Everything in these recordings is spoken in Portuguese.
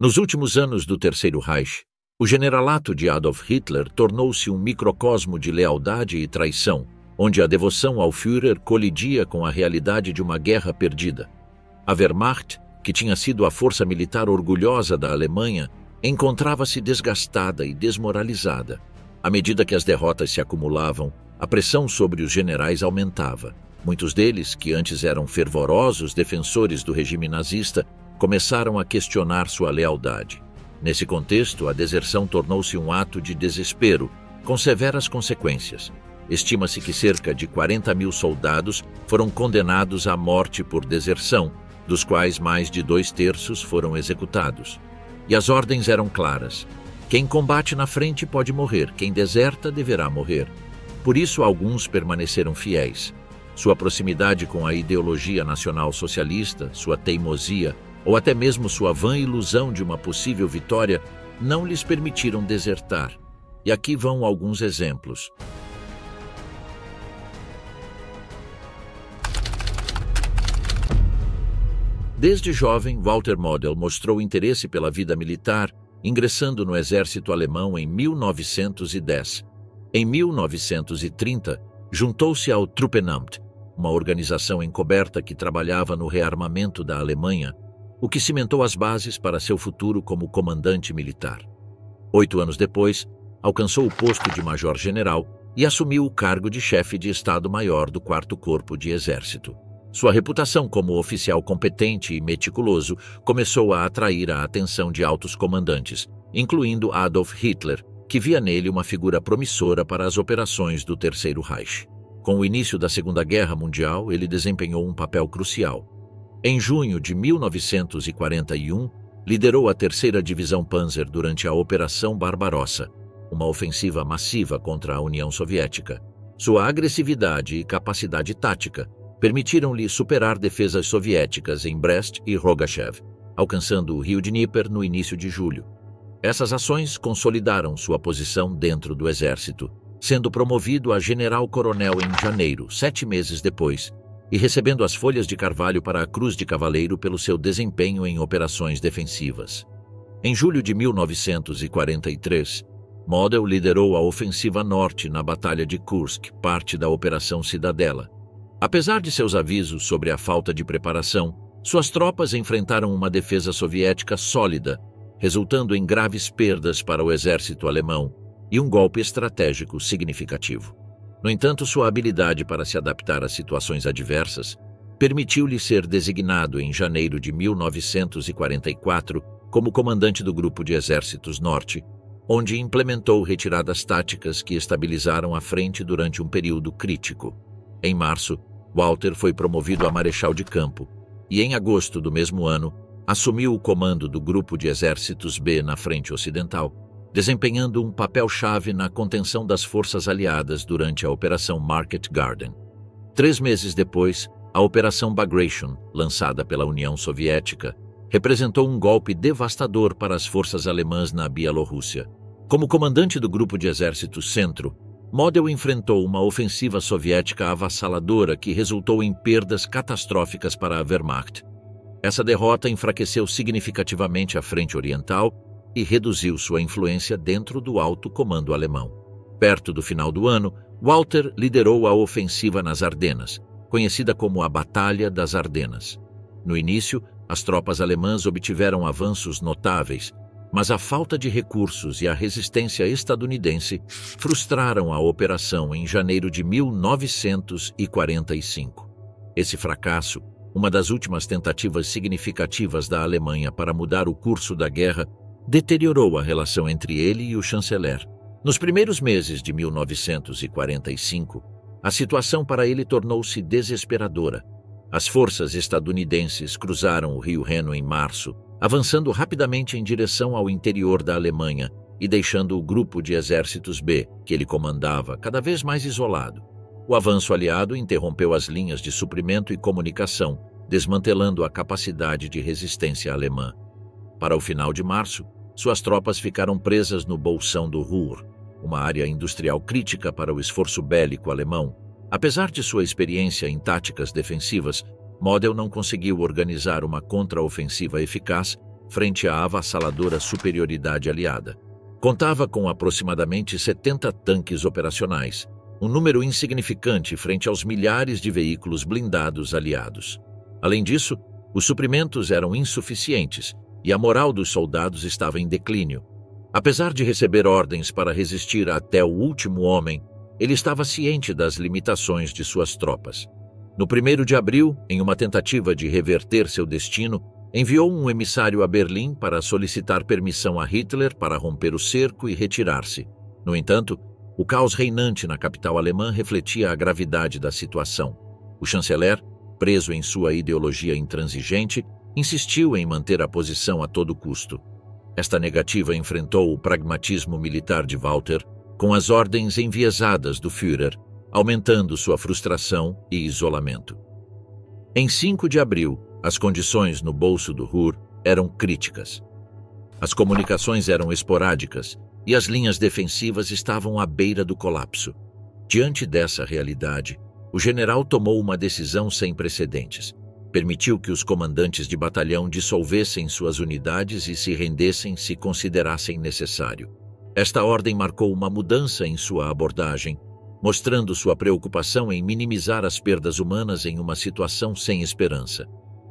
Nos últimos anos do Terceiro Reich, o generalato de Adolf Hitler tornou-se um microcosmo de lealdade e traição, onde a devoção ao Führer colidia com a realidade de uma guerra perdida. A Wehrmacht, que tinha sido a força militar orgulhosa da Alemanha, encontrava-se desgastada e desmoralizada. À medida que as derrotas se acumulavam, a pressão sobre os generais aumentava. Muitos deles, que antes eram fervorosos defensores do regime nazista, começaram a questionar sua lealdade. Nesse contexto, a deserção tornou-se um ato de desespero, com severas consequências. Estima-se que cerca de 40 mil soldados foram condenados à morte por deserção, dos quais mais de 2/3 foram executados. E as ordens eram claras: quem combate na frente pode morrer, quem deserta deverá morrer. Por isso, alguns permaneceram fiéis. Sua proximidade com a ideologia nacional-socialista, sua teimosia ou até mesmo sua vã ilusão de uma possível vitória não lhes permitiram desertar. E aqui vão alguns exemplos. Desde jovem, Walter Model mostrou interesse pela vida militar, ingressando no exército alemão em 1910. Em 1930, juntou-se ao Truppenamt, uma organização encoberta que trabalhava no rearmamento da Alemanha, o que cimentou as bases para seu futuro como comandante militar. 8 anos depois, alcançou o posto de major-general e assumiu o cargo de chefe de Estado-Maior do 4º Corpo de Exército. Sua reputação como oficial competente e meticuloso começou a atrair a atenção de altos comandantes, incluindo Adolf Hitler, que via nele uma figura promissora para as operações do Terceiro Reich. Com o início da Segunda Guerra Mundial, ele desempenhou um papel crucial. Em junho de 1941, liderou a 3ª Divisão Panzer durante a Operação Barbarossa, uma ofensiva massiva contra a União Soviética. Sua agressividade e capacidade tática permitiram-lhe superar defesas soviéticas em Brest e Rogachev, alcançando o rio Dnieper no início de julho. Essas ações consolidaram sua posição dentro do exército, sendo promovido a general-coronel em janeiro, 7 meses depois, e recebendo as folhas de carvalho para a Cruz de Cavaleiro pelo seu desempenho em operações defensivas. Em julho de 1943, Model liderou a Ofensiva Norte na Batalha de Kursk, parte da Operação Cidadela. Apesar de seus avisos sobre a falta de preparação, suas tropas enfrentaram uma defesa soviética sólida, resultando em graves perdas para o exército alemão e um golpe estratégico significativo. No entanto, sua habilidade para se adaptar a situações adversas permitiu-lhe ser designado em janeiro de 1944 como comandante do Grupo de Exércitos Norte, onde implementou retiradas táticas que estabilizaram a frente durante um período crítico. Em março, Walter foi promovido a marechal de campo e, em agosto do mesmo ano, assumiu o comando do Grupo de Exércitos B na frente ocidental, desempenhando um papel-chave na contenção das forças aliadas durante a Operação Market Garden. 3 meses depois, a Operação Bagration, lançada pela União Soviética, representou um golpe devastador para as forças alemãs na Bielorrússia. Como comandante do Grupo de Exércitos Centro, Model enfrentou uma ofensiva soviética avassaladora que resultou em perdas catastróficas para a Wehrmacht. Essa derrota enfraqueceu significativamente a frente oriental e reduziu sua influência dentro do alto comando alemão. Perto do final do ano, Walter liderou a ofensiva nas Ardenas, conhecida como a Batalha das Ardenas. No início, as tropas alemãs obtiveram avanços notáveis, mas a falta de recursos e a resistência estadunidense frustraram a operação em janeiro de 1945. Esse fracasso, uma das últimas tentativas significativas da Alemanha para mudar o curso da guerra, deteriorou a relação entre ele e o chanceler. Nos primeiros meses de 1945, a situação para ele tornou-se desesperadora. As forças estadunidenses cruzaram o rio Reno em março, avançando rapidamente em direção ao interior da Alemanha e deixando o Grupo de Exércitos B, que ele comandava, cada vez mais isolado. O avanço aliado interrompeu as linhas de suprimento e comunicação, desmantelando a capacidade de resistência alemã. Para o final de março, suas tropas ficaram presas no Bolsão do Ruhr, uma área industrial crítica para o esforço bélico alemão. Apesar de sua experiência em táticas defensivas, Model não conseguiu organizar uma contraofensiva eficaz, frente à avassaladora superioridade aliada. Contava com aproximadamente 70 tanques operacionais, um número insignificante frente aos milhares de veículos blindados aliados. Além disso, os suprimentos eram insuficientes e a moral dos soldados estava em declínio. Apesar de receber ordens para resistir até o último homem, ele estava ciente das limitações de suas tropas. No 1º de abril, em uma tentativa de reverter seu destino, enviou um emissário a Berlim para solicitar permissão a Hitler para romper o cerco e retirar-se. No entanto, o caos reinante na capital alemã refletia a gravidade da situação. O chanceler, preso em sua ideologia intransigente, insistiu em manter a posição a todo custo. Esta negativa enfrentou o pragmatismo militar de Walter com as ordens enviesadas do Führer, aumentando sua frustração e isolamento. Em 5 de abril, as condições no bolso do Ruhr eram críticas. As comunicações eram esporádicas e as linhas defensivas estavam à beira do colapso. Diante dessa realidade, o general tomou uma decisão sem precedentes. Permitiu que os comandantes de batalhão dissolvessem suas unidades e se rendessem se considerassem necessário. Esta ordem marcou uma mudança em sua abordagem, mostrando sua preocupação em minimizar as perdas humanas em uma situação sem esperança.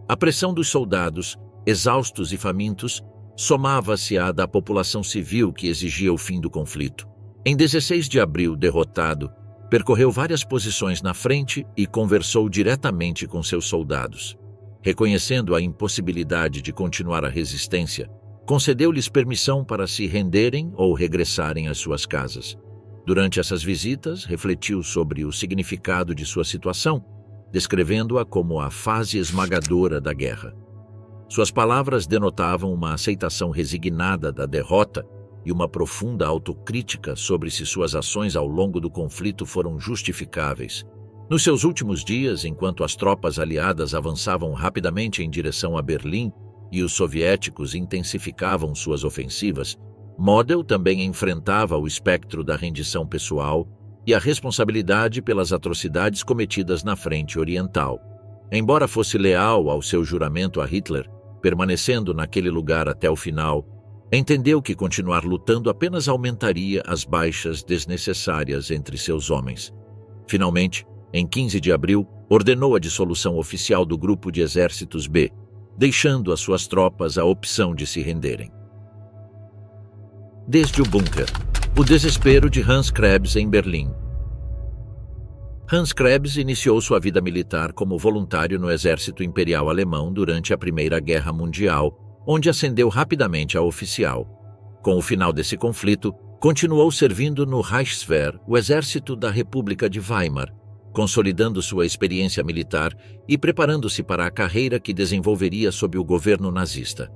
A pressão dos soldados, exaustos e famintos, somava-se à da população civil que exigia o fim do conflito. Em 16 de abril, derrotado, percorreu várias posições na frente e conversou diretamente com seus soldados. Reconhecendo a impossibilidade de continuar a resistência, concedeu-lhes permissão para se renderem ou regressarem às suas casas. Durante essas visitas, refletiu sobre o significado de sua situação, descrevendo-a como a fase esmagadora da guerra. Suas palavras denotavam uma aceitação resignada da derrota e uma profunda autocrítica sobre se suas ações ao longo do conflito foram justificáveis. Nos seus últimos dias, enquanto as tropas aliadas avançavam rapidamente em direção a Berlim e os soviéticos intensificavam suas ofensivas, Model também enfrentava o espectro da rendição pessoal e a responsabilidade pelas atrocidades cometidas na frente oriental. Embora fosse leal ao seu juramento a Hitler, permanecendo naquele lugar até o final, entendeu que continuar lutando apenas aumentaria as baixas desnecessárias entre seus homens. Finalmente, em 15 de abril, ordenou a dissolução oficial do Grupo de Exércitos B, deixando às suas tropas a opção de se renderem. Desde o bunker, o desespero de Hans Krebs em Berlim. Hans Krebs iniciou sua vida militar como voluntário no Exército Imperial Alemão durante a Primeira Guerra Mundial, onde ascendeu rapidamente a oficial. Com o final desse conflito, continuou servindo no Reichswehr, o exército da República de Weimar, consolidando sua experiência militar e preparando-se para a carreira que desenvolveria sob o governo nazista.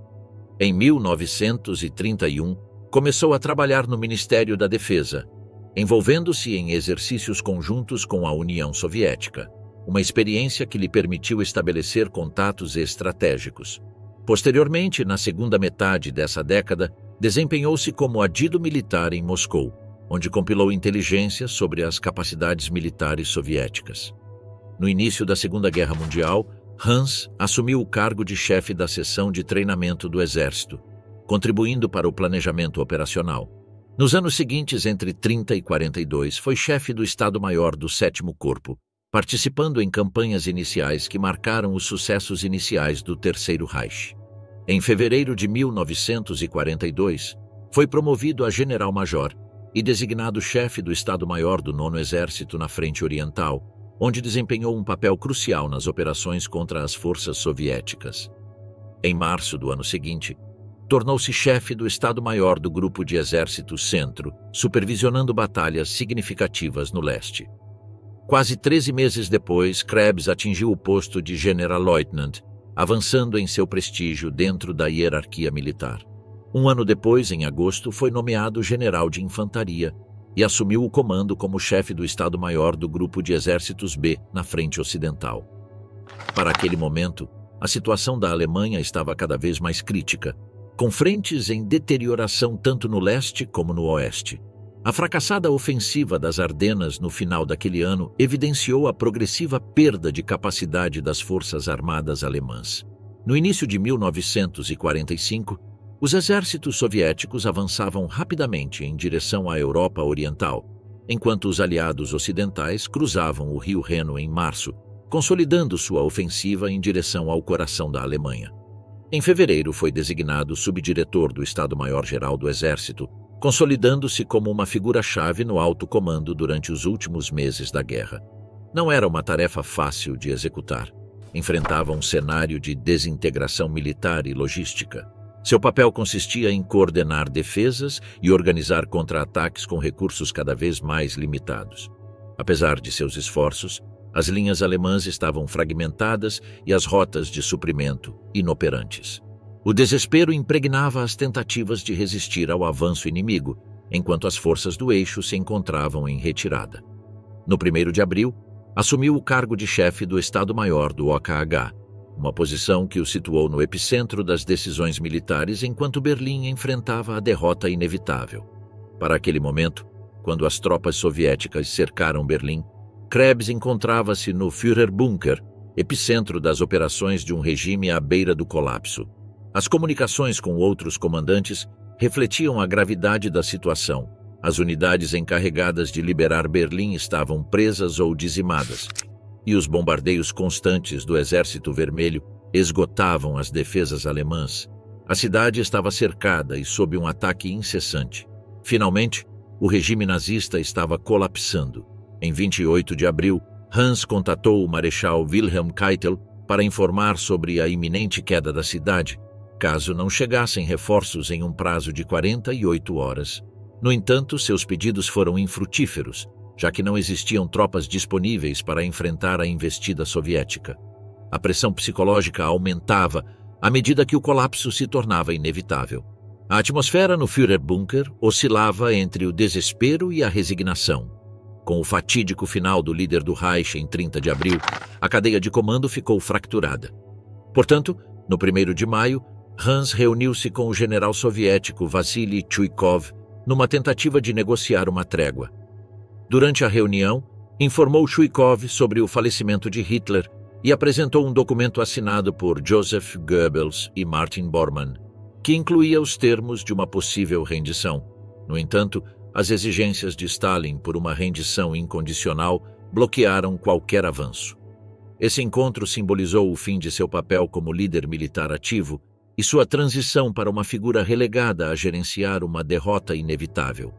Em 1931, começou a trabalhar no Ministério da Defesa, envolvendo-se em exercícios conjuntos com a União Soviética, uma experiência que lhe permitiu estabelecer contatos estratégicos. Posteriormente, na segunda metade dessa década, desempenhou-se como adido militar em Moscou, onde compilou inteligência sobre as capacidades militares soviéticas. No início da Segunda Guerra Mundial, Hans assumiu o cargo de chefe da seção de treinamento do Exército, contribuindo para o planejamento operacional. Nos anos seguintes, entre 30 e 42, foi chefe do Estado-Maior do 7º Corpo, participando em campanhas iniciais que marcaram os sucessos iniciais do Terceiro Reich. Em fevereiro de 1942, foi promovido a general-major e designado chefe do Estado-Maior do 9º Exército na Frente Oriental, onde desempenhou um papel crucial nas operações contra as forças soviéticas. Em março do ano seguinte, tornou-se chefe do Estado-Maior do Grupo de Exércitos Centro, supervisionando batalhas significativas no leste. Quase 13 meses depois, Krebs atingiu o posto de Generalleutnant, avançando em seu prestígio dentro da hierarquia militar. Um ano depois, em agosto, foi nomeado general de infantaria e assumiu o comando como chefe do Estado-Maior do Grupo de Exércitos B na Frente Ocidental. Para aquele momento, a situação da Alemanha estava cada vez mais crítica, com frentes em deterioração tanto no leste como no oeste. A fracassada ofensiva das Ardenas no final daquele ano evidenciou a progressiva perda de capacidade das forças armadas alemãs. No início de 1945, os exércitos soviéticos avançavam rapidamente em direção à Europa Oriental, enquanto os aliados ocidentais cruzavam o rio Reno em março, consolidando sua ofensiva em direção ao coração da Alemanha. Em fevereiro, foi designado subdiretor do Estado-Maior-Geral do Exército, consolidando-se como uma figura-chave no alto comando durante os últimos meses da guerra. Não era uma tarefa fácil de executar. Enfrentava um cenário de desintegração militar e logística. Seu papel consistia em coordenar defesas e organizar contra-ataques com recursos cada vez mais limitados. Apesar de seus esforços, as linhas alemãs estavam fragmentadas e as rotas de suprimento inoperantes. O desespero impregnava as tentativas de resistir ao avanço inimigo, enquanto as forças do eixo se encontravam em retirada. No 1º de abril, assumiu o cargo de chefe do Estado-Maior do OKH, uma posição que o situou no epicentro das decisões militares enquanto Berlim enfrentava a derrota inevitável. Para aquele momento, quando as tropas soviéticas cercaram Berlim, Krebs encontrava-se no Führerbunker, epicentro das operações de um regime à beira do colapso. As comunicações com outros comandantes refletiam a gravidade da situação. As unidades encarregadas de liberar Berlim estavam presas ou dizimadas, e os bombardeios constantes do Exército Vermelho esgotavam as defesas alemãs. A cidade estava cercada e sob um ataque incessante. Finalmente, o regime nazista estava colapsando. Em 28 de abril, Hans contatou o Marechal Wilhelm Keitel para informar sobre a iminente queda da cidade, caso não chegassem reforços em um prazo de 48 horas. No entanto, seus pedidos foram infrutíferos, já que não existiam tropas disponíveis para enfrentar a investida soviética. A pressão psicológica aumentava à medida que o colapso se tornava inevitável. A atmosfera no Führerbunker oscilava entre o desespero e a resignação. Com o fatídico final do líder do Reich em 30 de abril, a cadeia de comando ficou fracturada. Portanto, no 1º de maio, Hans reuniu-se com o general soviético Vassily Chuikov numa tentativa de negociar uma trégua. Durante a reunião, informou Chuikov sobre o falecimento de Hitler e apresentou um documento assinado por Joseph Goebbels e Martin Bormann, que incluía os termos de uma possível rendição. No entanto, as exigências de Stalin por uma rendição incondicional bloquearam qualquer avanço. Esse encontro simbolizou o fim de seu papel como líder militar ativo e sua transição para uma figura relegada a gerenciar uma derrota inevitável.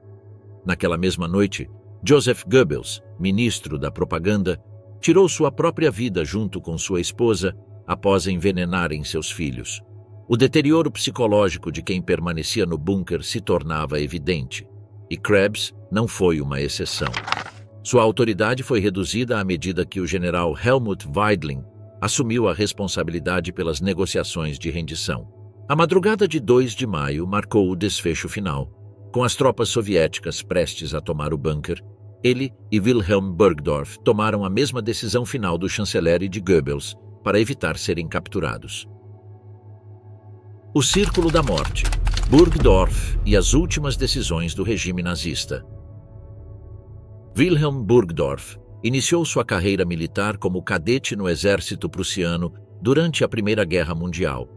Naquela mesma noite, Joseph Goebbels, ministro da propaganda, tirou sua própria vida junto com sua esposa após envenenarem seus filhos. O deterioro psicológico de quem permanecia no bunker se tornava evidente, e Krebs não foi uma exceção. Sua autoridade foi reduzida à medida que o general Helmut Weidling assumiu a responsabilidade pelas negociações de rendição. A madrugada de 2 de maio marcou o desfecho final. Com as tropas soviéticas prestes a tomar o bunker, ele e Wilhelm Burgdorf tomaram a mesma decisão final do chanceler e de Goebbels para evitar serem capturados. O Círculo da Morte, Burgdorf e as últimas decisões do regime nazista. Wilhelm Burgdorf iniciou sua carreira militar como cadete no exército prussiano durante a Primeira Guerra Mundial.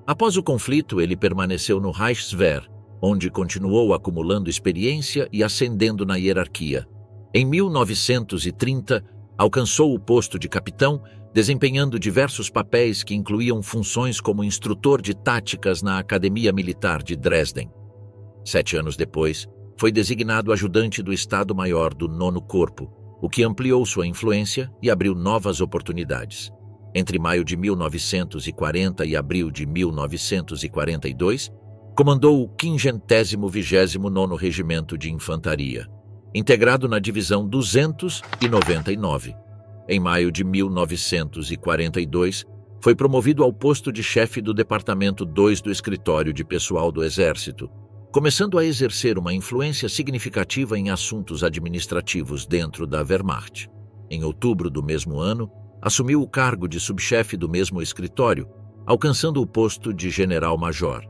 Após o conflito, ele permaneceu no Reichswehr, onde continuou acumulando experiência e ascendendo na hierarquia. Em 1930, alcançou o posto de capitão, desempenhando diversos papéis que incluíam funções como instrutor de táticas na Academia Militar de Dresden. 7 anos depois, foi designado ajudante do Estado-Maior do 9º Corpo, o que ampliou sua influência e abriu novas oportunidades. Entre maio de 1940 e abril de 1942, comandou o 529º Regimento de Infantaria, integrado na Divisão 299. Em maio de 1942, foi promovido ao posto de chefe do Departamento 2 do Escritório de Pessoal do Exército, começando a exercer uma influência significativa em assuntos administrativos dentro da Wehrmacht. Em outubro do mesmo ano, assumiu o cargo de subchefe do mesmo escritório, alcançando o posto de general-major.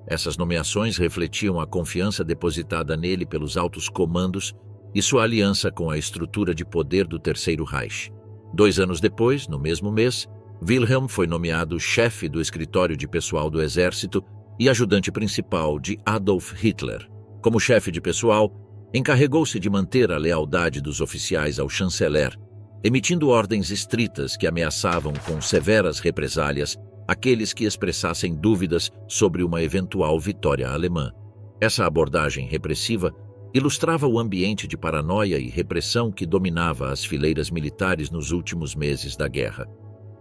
Essas nomeações refletiam a confiança depositada nele pelos altos comandos e sua aliança com a estrutura de poder do Terceiro Reich. 2 anos depois, no mesmo mês, Wilhelm foi nomeado chefe do escritório de pessoal do exército e ajudante principal de Adolf Hitler. Como chefe de pessoal, encarregou-se de manter a lealdade dos oficiais ao chanceler, emitindo ordens estritas que ameaçavam com severas represálias aqueles que expressassem dúvidas sobre uma eventual vitória alemã. Essa abordagem repressiva ilustrava o ambiente de paranoia e repressão que dominava as fileiras militares nos últimos meses da guerra.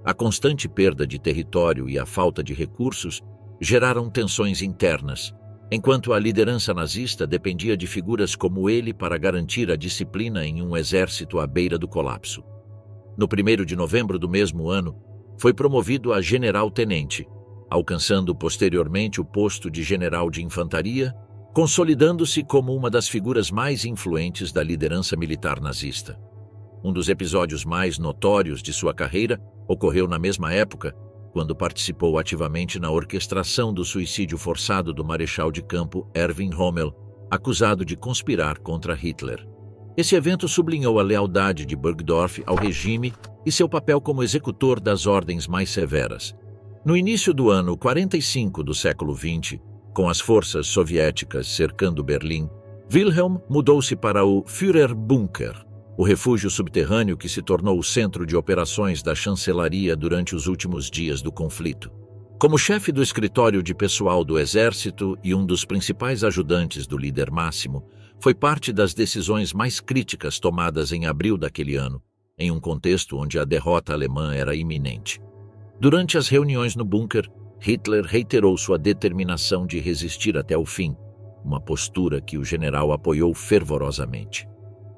A constante perda de território e a falta de recursos geraram tensões internas, enquanto a liderança nazista dependia de figuras como ele para garantir a disciplina em um exército à beira do colapso. No 1º de novembro do mesmo ano, foi promovido a general-tenente, alcançando posteriormente o posto de general de infantaria, consolidando-se como uma das figuras mais influentes da liderança militar nazista. Um dos episódios mais notórios de sua carreira ocorreu na mesma época, quando participou ativamente na orquestração do suicídio forçado do marechal de campo Erwin Rommel, acusado de conspirar contra Hitler. Esse evento sublinhou a lealdade de Burgdorf ao regime e seu papel como executor das ordens mais severas. No início do ano 45 do século XX, com as forças soviéticas cercando Berlim, Wilhelm mudou-se para o Führerbunker, o refúgio subterrâneo que se tornou o centro de operações da chancelaria durante os últimos dias do conflito. Como chefe do escritório de pessoal do exército e um dos principais ajudantes do líder máximo, foi parte das decisões mais críticas tomadas em abril daquele ano, em um contexto onde a derrota alemã era iminente. Durante as reuniões no bunker, Hitler reiterou sua determinação de resistir até o fim, uma postura que o general apoiou fervorosamente.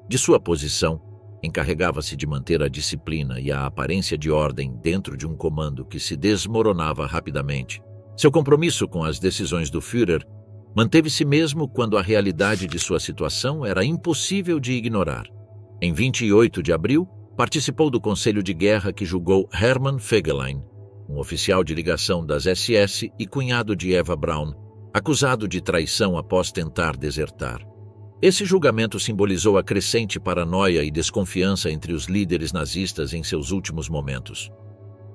De sua posição, encarregava-se de manter a disciplina e a aparência de ordem dentro de um comando que se desmoronava rapidamente. Seu compromisso com as decisões do Führer manteve-se mesmo quando a realidade de sua situação era impossível de ignorar. Em 28 de abril, participou do Conselho de Guerra que julgou Hermann Fegelein, um oficial de ligação das SS e cunhado de Eva Braun, acusado de traição após tentar desertar. Esse julgamento simbolizou a crescente paranoia e desconfiança entre os líderes nazistas em seus últimos momentos.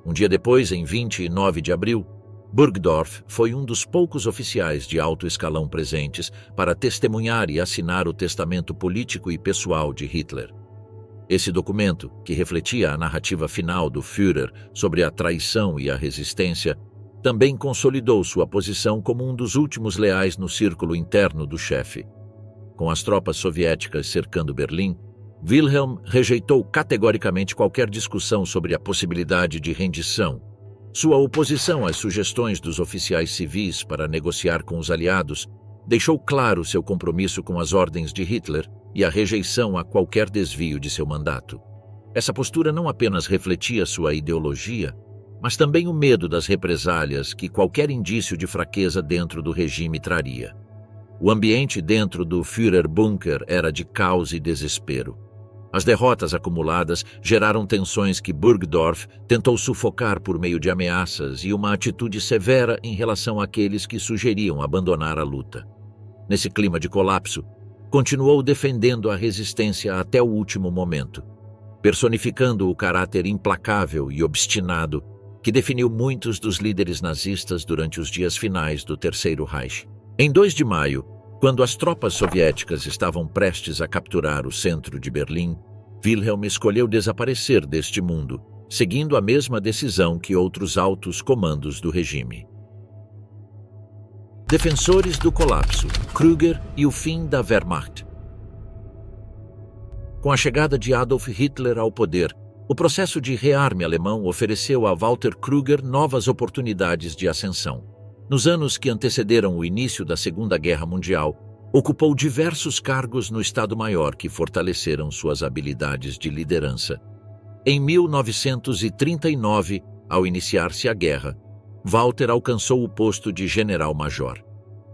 Um dia depois, em 29 de abril, Burgdorf foi um dos poucos oficiais de alto escalão presentes para testemunhar e assinar o testamento político e pessoal de Hitler. Esse documento, que refletia a narrativa final do Führer sobre a traição e a resistência, também consolidou sua posição como um dos últimos leais no círculo interno do chefe. Com as tropas soviéticas cercando Berlim, Wilhelm rejeitou categoricamente qualquer discussão sobre a possibilidade de rendição. Sua oposição às sugestões dos oficiais civis para negociar com os aliados deixou claro seu compromisso com as ordens de Hitler e a rejeição a qualquer desvio de seu mandato. Essa postura não apenas refletia sua ideologia, mas também o medo das represálias que qualquer indício de fraqueza dentro do regime traria. O ambiente dentro do Führerbunker era de caos e desespero. As derrotas acumuladas geraram tensões que Burgdorf tentou sufocar por meio de ameaças e uma atitude severa em relação àqueles que sugeriam abandonar a luta. Nesse clima de colapso, continuou defendendo a resistência até o último momento, personificando o caráter implacável e obstinado que definiu muitos dos líderes nazistas durante os dias finais do Terceiro Reich. Em 2 de maio, quando as tropas soviéticas estavam prestes a capturar o centro de Berlim, Wilhelm escolheu desaparecer deste mundo, seguindo a mesma decisão que outros altos comandos do regime. Defensores do colapso, Krüger e o fim da Wehrmacht. Com a chegada de Adolf Hitler ao poder, o processo de rearme alemão ofereceu a Walter Krüger novas oportunidades de ascensão. Nos anos que antecederam o início da Segunda Guerra Mundial, ocupou diversos cargos no Estado-Maior que fortaleceram suas habilidades de liderança. Em 1939, ao iniciar-se a guerra, Walter alcançou o posto de general-major.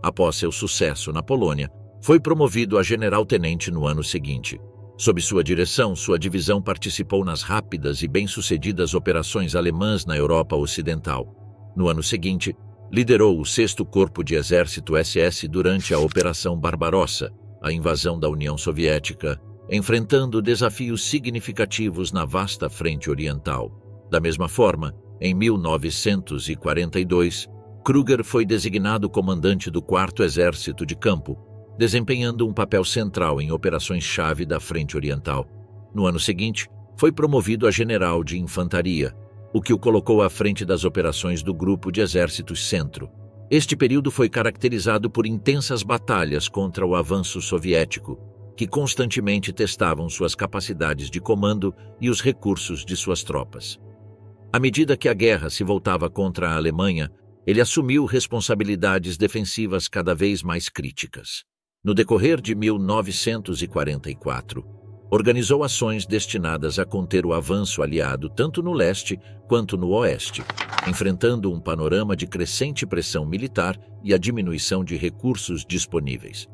Após seu sucesso na Polônia, foi promovido a general-tenente no ano seguinte. Sob sua direção, sua divisão participou nas rápidas e bem-sucedidas operações alemãs na Europa Ocidental. No ano seguinte, liderou o 6º Corpo de Exército SS durante a Operação Barbarossa, a invasão da União Soviética, enfrentando desafios significativos na vasta frente oriental. Da mesma forma, Em 1942, Krüger foi designado comandante do 4º Exército de Campo, desempenhando um papel central em operações-chave da Frente Oriental. No ano seguinte, foi promovido a general de infantaria, o que o colocou à frente das operações do Grupo de Exércitos Centro. Este período foi caracterizado por intensas batalhas contra o avanço soviético, que constantemente testavam suas capacidades de comando e os recursos de suas tropas. À medida que a guerra se voltava contra a Alemanha, ele assumiu responsabilidades defensivas cada vez mais críticas. No decorrer de 1944, organizou ações destinadas a conter o avanço aliado tanto no leste quanto no oeste, enfrentando um panorama de crescente pressão militar e a diminuição de recursos disponíveis.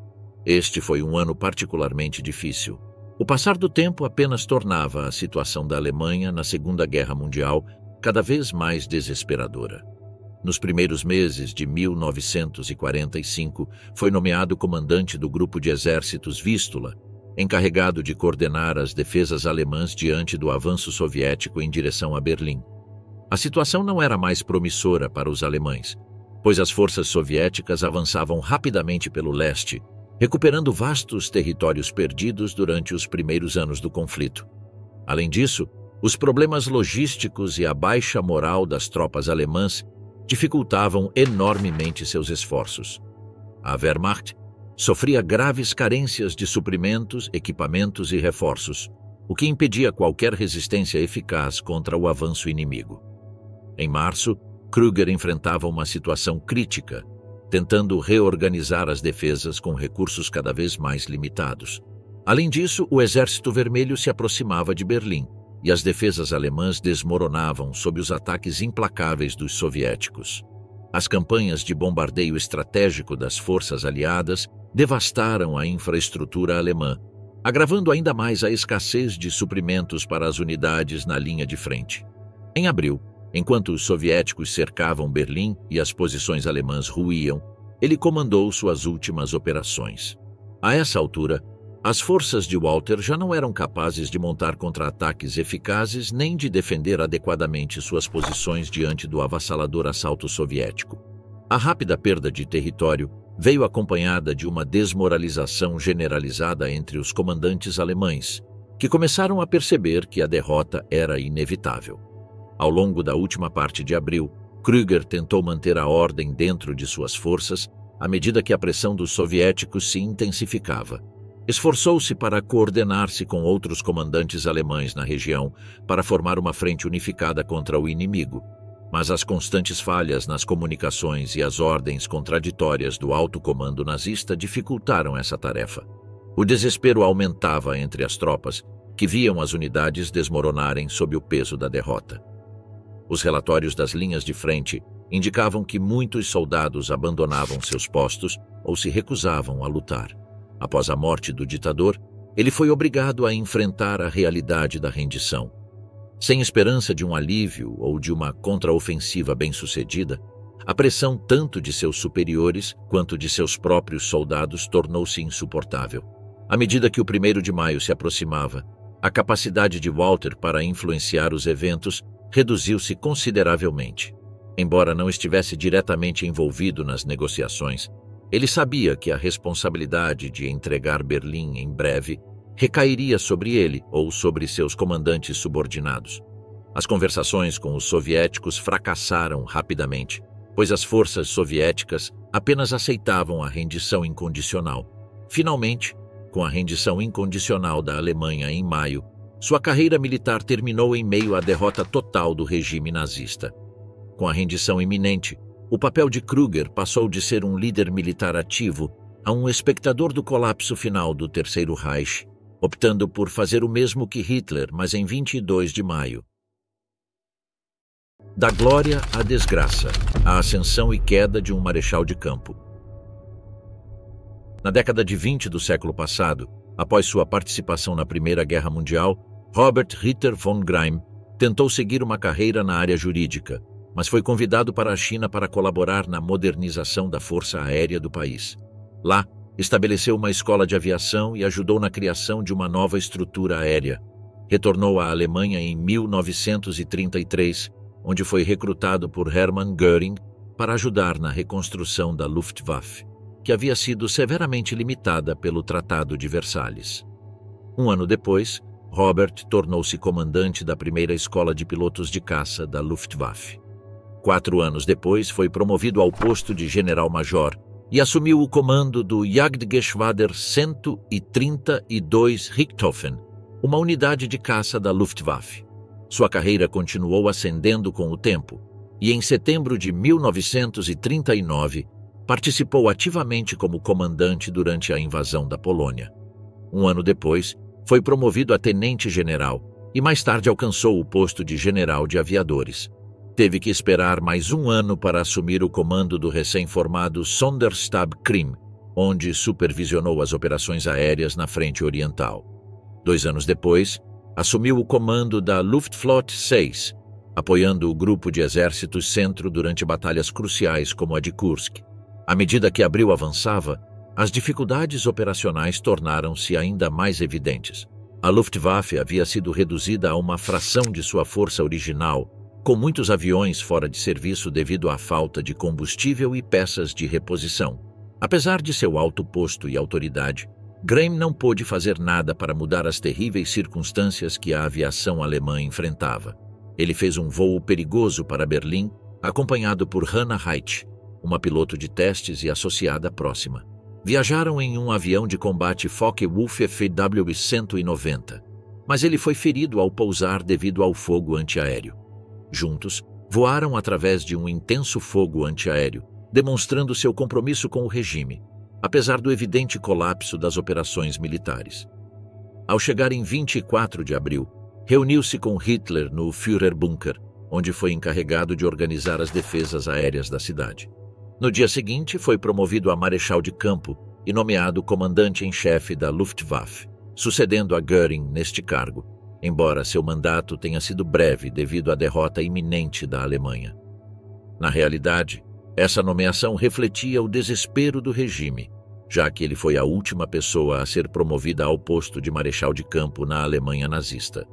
Este foi um ano particularmente difícil. O passar do tempo apenas tornava a situação da Alemanha na Segunda Guerra Mundial cada vez mais desesperadora. Nos primeiros meses de 1945, foi nomeado comandante do Grupo de Exércitos Vístula, encarregado de coordenar as defesas alemãs diante do avanço soviético em direção a Berlim. A situação não era mais promissora para os alemães, pois as forças soviéticas avançavam rapidamente pelo leste, recuperando vastos territórios perdidos durante os primeiros anos do conflito. Além disso, os problemas logísticos e a baixa moral das tropas alemãs dificultavam enormemente seus esforços. A Wehrmacht sofria graves carências de suprimentos, equipamentos e reforços, o que impedia qualquer resistência eficaz contra o avanço inimigo. Em março, Krüger enfrentava uma situação crítica, tentando reorganizar as defesas com recursos cada vez mais limitados. Além disso, o Exército Vermelho se aproximava de Berlim, e as defesas alemãs desmoronavam sob os ataques implacáveis dos soviéticos. As campanhas de bombardeio estratégico das forças aliadas devastaram a infraestrutura alemã, agravando ainda mais a escassez de suprimentos para as unidades na linha de frente. Em abril, enquanto os soviéticos cercavam Berlim e as posições alemãs ruíam, ele comandou suas últimas operações. A essa altura, as forças de Walter já não eram capazes de montar contra-ataques eficazes nem de defender adequadamente suas posições diante do avassalador assalto soviético. A rápida perda de território veio acompanhada de uma desmoralização generalizada entre os comandantes alemães, que começaram a perceber que a derrota era inevitável. Ao longo da última parte de abril, Krüger tentou manter a ordem dentro de suas forças à medida que a pressão dos soviéticos se intensificava. Esforçou-se para coordenar-se com outros comandantes alemães na região para formar uma frente unificada contra o inimigo, mas as constantes falhas nas comunicações e as ordens contraditórias do alto comando nazista dificultaram essa tarefa. O desespero aumentava entre as tropas, que viam as unidades desmoronarem sob o peso da derrota. Os relatórios das linhas de frente indicavam que muitos soldados abandonavam seus postos ou se recusavam a lutar. Após a morte do ditador, ele foi obrigado a enfrentar a realidade da rendição. Sem esperança de um alívio ou de uma contraofensiva bem-sucedida, a pressão tanto de seus superiores quanto de seus próprios soldados tornou-se insuportável. À medida que o 1º de maio se aproximava, a capacidade de Walter para influenciar os eventos reduziu-se consideravelmente. Embora não estivesse diretamente envolvido nas negociações, ele sabia que a responsabilidade de entregar Berlim em breve recairia sobre ele ou sobre seus comandantes subordinados. As conversações com os soviéticos fracassaram rapidamente, pois as forças soviéticas apenas aceitavam a rendição incondicional. Finalmente, com a rendição incondicional da Alemanha em maio, sua carreira militar terminou em meio à derrota total do regime nazista. Com a rendição iminente, o papel de Krüger passou de ser um líder militar ativo a um espectador do colapso final do Terceiro Reich, optando por fazer o mesmo que Hitler, mas em 22 de maio. Da glória à desgraça, a ascensão e queda de um marechal de campo. Na década de 20 do século passado, após sua participação na Primeira Guerra Mundial, Robert Ritter von Greim tentou seguir uma carreira na área jurídica, mas foi convidado para a China para colaborar na modernização da Força Aérea do país. Lá, estabeleceu uma escola de aviação e ajudou na criação de uma nova estrutura aérea. Retornou à Alemanha em 1933 onde foi recrutado por Hermann Göring para ajudar na reconstrução da Luftwaffe, que havia sido severamente limitada pelo Tratado de Versalhes. Um ano depois, Robert tornou-se comandante da primeira escola de pilotos de caça da Luftwaffe. 4 anos depois, foi promovido ao posto de general-major e assumiu o comando do Jagdgeschwader 132 Richthofen, uma unidade de caça da Luftwaffe. Sua carreira continuou ascendendo com o tempo e, em setembro de 1939, participou ativamente como comandante durante a invasão da Polônia. Um ano depois, foi promovido a tenente-general e mais tarde alcançou o posto de general de aviadores. Teve que esperar mais um ano para assumir o comando do recém-formado Sonderstab Krim, onde supervisionou as operações aéreas na frente oriental. 2 anos depois, assumiu o comando da Luftflotte 6, apoiando o grupo de exércitos centro durante batalhas cruciais como a de Kursk. À medida que abril avançava, as dificuldades operacionais tornaram-se ainda mais evidentes. A Luftwaffe havia sido reduzida a uma fração de sua força original, com muitos aviões fora de serviço devido à falta de combustível e peças de reposição. Apesar de seu alto posto e autoridade, Greim não pôde fazer nada para mudar as terríveis circunstâncias que a aviação alemã enfrentava. Ele fez um voo perigoso para Berlim, acompanhado por Hannah Heidt, uma piloto de testes e associada próxima. Viajaram em um avião de combate Focke-Wulf FW-190, mas ele foi ferido ao pousar devido ao fogo antiaéreo. Juntos, voaram através de um intenso fogo antiaéreo, demonstrando seu compromisso com o regime, apesar do evidente colapso das operações militares. Ao chegar em 24 de abril, reuniu-se com Hitler no Führerbunker, onde foi encarregado de organizar as defesas aéreas da cidade. No dia seguinte, foi promovido a marechal de campo e nomeado comandante-em-chefe da Luftwaffe, sucedendo a Göring neste cargo, embora seu mandato tenha sido breve devido à derrota iminente da Alemanha. Na realidade, essa nomeação refletia o desespero do regime, já que ele foi a última pessoa a ser promovida ao posto de marechal de campo na Alemanha nazista.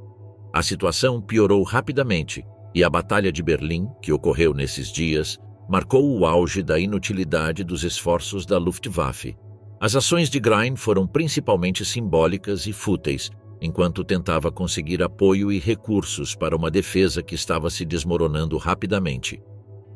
A situação piorou rapidamente e a Batalha de Berlim, que ocorreu nesses dias, marcou o auge da inutilidade dos esforços da Luftwaffe. As ações de Greim foram principalmente simbólicas e fúteis, enquanto tentava conseguir apoio e recursos para uma defesa que estava se desmoronando rapidamente.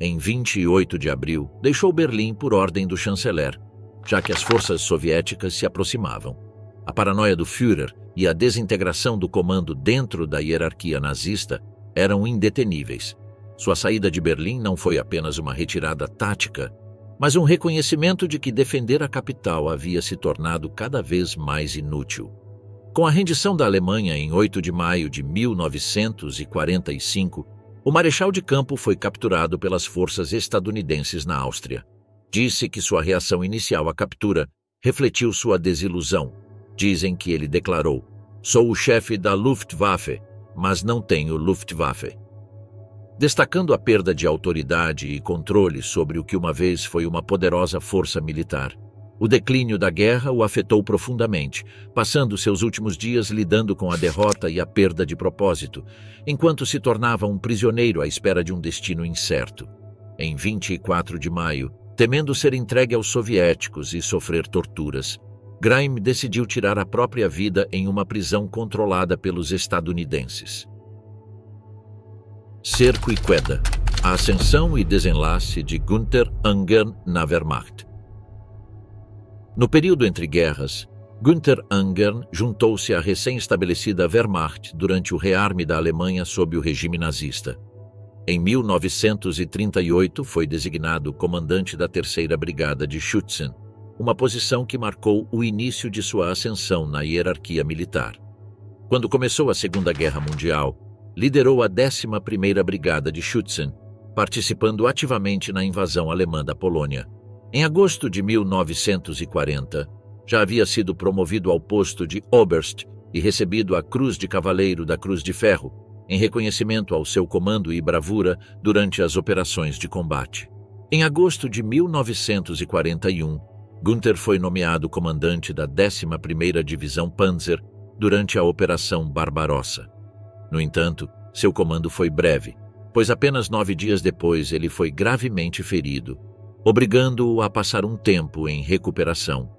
Em 28 de abril, deixou Berlim por ordem do chanceler, já que as forças soviéticas se aproximavam. A paranoia do Führer e a desintegração do comando dentro da hierarquia nazista eram indeteníveis. Sua saída de Berlim não foi apenas uma retirada tática, mas um reconhecimento de que defender a capital havia se tornado cada vez mais inútil. Com a rendição da Alemanha em 8 de maio de 1945, o marechal de campo foi capturado pelas forças estadunidenses na Áustria. Disse que sua reação inicial à captura refletiu sua desilusão. Dizem que ele declarou: "Sou o chefe da Luftwaffe, mas não tenho Luftwaffe", destacando a perda de autoridade e controle sobre o que uma vez foi uma poderosa força militar. O declínio da guerra o afetou profundamente, passando seus últimos dias lidando com a derrota e a perda de propósito, enquanto se tornava um prisioneiro à espera de um destino incerto. Em 24 de maio, temendo ser entregue aos soviéticos e sofrer torturas, Greim decidiu tirar a própria vida em uma prisão controlada pelos estadunidenses. Cerco e queda. A ascensão e desenlace de Günther Unger na Wehrmacht. No período entre guerras, Günther Unger juntou-se à recém-estabelecida Wehrmacht durante o rearme da Alemanha sob o regime nazista. Em 1938, foi designado comandante da 3ª Brigada de Schützen, uma posição que marcou o início de sua ascensão na hierarquia militar. Quando começou a Segunda Guerra Mundial, liderou a 11ª Brigada de Schützen, participando ativamente na invasão alemã da Polônia. Em agosto de 1940, já havia sido promovido ao posto de Oberst e recebido a Cruz de Cavaleiro da Cruz de Ferro, em reconhecimento ao seu comando e bravura durante as operações de combate. Em agosto de 1941, Günther foi nomeado comandante da 11ª Divisão Panzer durante a Operação Barbarossa. No entanto, seu comando foi breve, pois apenas 9 dias depois ele foi gravemente ferido, obrigando-o a passar um tempo em recuperação.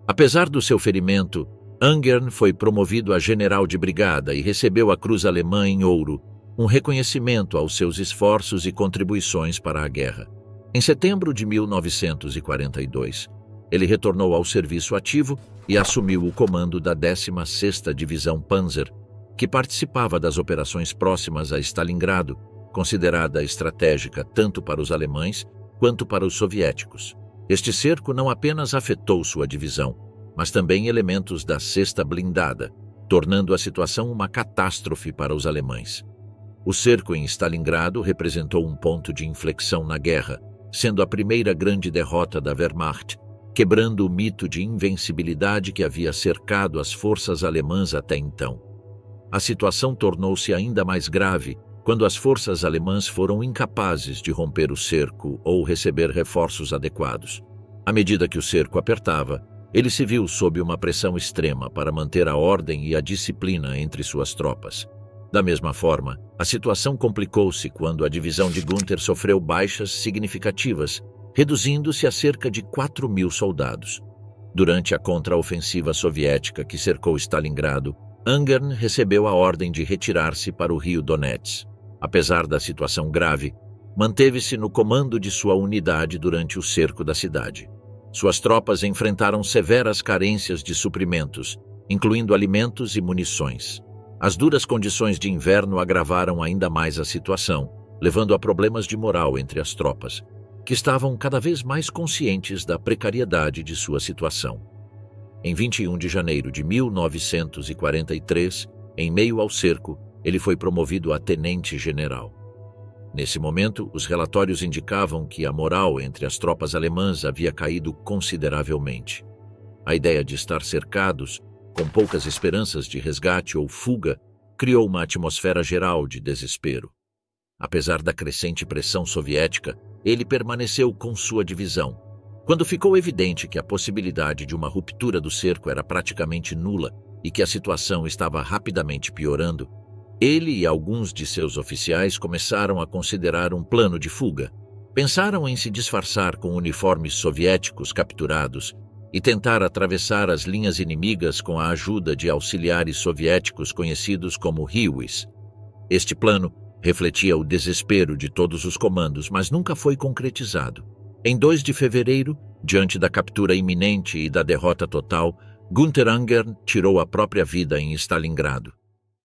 Apesar do seu ferimento, Ungern foi promovido a general de brigada e recebeu a Cruz Alemã em ouro, um reconhecimento aos seus esforços e contribuições para a guerra. Em setembro de 1942, ele retornou ao serviço ativo e assumiu o comando da 16ª Divisão Panzer, que participava das operações próximas a Stalingrado, considerada estratégica tanto para os alemães quanto para os soviéticos. Este cerco não apenas afetou sua divisão, mas também elementos da 6ª Blindada, tornando a situação uma catástrofe para os alemães. O cerco em Stalingrado representou um ponto de inflexão na guerra, sendo a primeira grande derrota da Wehrmacht, quebrando o mito de invencibilidade que havia cercado as forças alemãs até então. A situação tornou-se ainda mais grave quando as forças alemãs foram incapazes de romper o cerco ou receber reforços adequados. À medida que o cerco apertava, ele se viu sob uma pressão extrema para manter a ordem e a disciplina entre suas tropas. Da mesma forma, a situação complicou-se quando a divisão de Günther sofreu baixas significativas, reduzindo-se a cerca de 4.000 soldados. Durante a contraofensiva soviética que cercou Stalingrado, Ungern recebeu a ordem de retirar-se para o rio Donets. Apesar da situação grave, manteve-se no comando de sua unidade durante o cerco da cidade. Suas tropas enfrentaram severas carências de suprimentos, incluindo alimentos e munições. As duras condições de inverno agravaram ainda mais a situação, levando a problemas de moral entre as tropas, que estavam cada vez mais conscientes da precariedade de sua situação. Em 21 de janeiro de 1943, em meio ao cerco, ele foi promovido a tenente-general. Nesse momento, os relatórios indicavam que a moral entre as tropas alemãs havia caído consideravelmente. A ideia de estar cercados, com poucas esperanças de resgate ou fuga, criou uma atmosfera geral de desespero. Apesar da crescente pressão soviética, ele permaneceu com sua divisão. Quando ficou evidente que a possibilidade de uma ruptura do cerco era praticamente nula e que a situação estava rapidamente piorando, ele e alguns de seus oficiais começaram a considerar um plano de fuga. Pensaram em se disfarçar com uniformes soviéticos capturados e tentar atravessar as linhas inimigas com a ajuda de auxiliares soviéticos conhecidos como Hiwis. Este plano refletia o desespero de todos os comandos, mas nunca foi concretizado. Em 2 de fevereiro, diante da captura iminente e da derrota total, Günther Ungern tirou a própria vida em Stalingrado.